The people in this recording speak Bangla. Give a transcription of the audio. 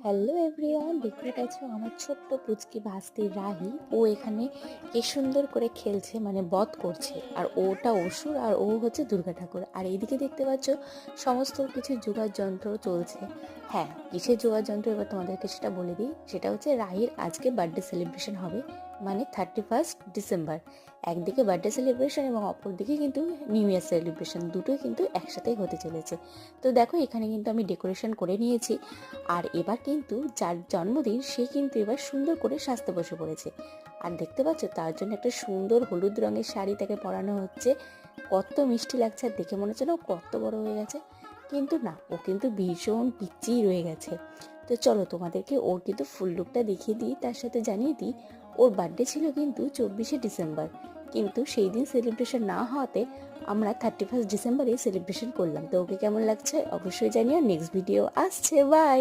হ্যালো এভরিওয়ান, দেখতে পাচ্ছ আমার ছোট্ট পুচকি ভাস্তি রাহি। ও এখানে কি সুন্দর করে খেলছে, মানে বধ করছে। আর ওটা অসুর আর ও হচ্ছে দুর্গা ঠাকুর। আর এইদিকে দেখতে পাচ্ছ সমস্ত কিছু যোগার যন্ত্র চলছে। হ্যাঁ, কিসের যোগার যন্ত্র এবার তোমাদেরকে সেটা বলে দিই। সেটা হচ্ছে রাহির আজকে বার্থডে সেলিব্রেশন হবে, মানে 31 ডিসেম্বর। একদিকে বার্থডে সেলিব্রেশন এবং অপরদিকে কিন্তু নিউ ইয়ার সেলিব্রেশন, দুটোই কিন্তু একসাথেই হতে চলেছে। তো দেখো এখানে কিন্তু আমি ডেকোরেশন করে নিয়েছি। আর এবার কিন্তু যার জন্মদিন সে কিন্তু এবার সুন্দর করে সাজতে বসে পড়েছে। আর দেখতে পাচ্ছ তার জন্য একটা সুন্দর হলুদ রঙের শাড়ি তাকে পরানো হচ্ছে। কত মিষ্টি লাগছে, আর দেখে মনে হচ্ছে না ও কত বড় হয়ে গেছে। কিন্তু না, ও কিন্তু ভীষণ পিচ্চিই রয়ে গেছে। তো চলো তোমাদেরকে ওর কিন্তু ফুল লুকটা দেখিয়ে দিই, তার সাথে জানিয়ে দিই ওর বার্থডে ছিল কিন্তু 24 ডিসেম্বর। কিন্তু সেই দিন সেলিব্রেশন না হওয়াতে আমরা 31 ডিসেম্বরে সেলিব্রেশন করলাম। তো ওকে কেমন লাগছে অবশ্যই জানিও। নেক্সট ভিডিও আসছে, বাই।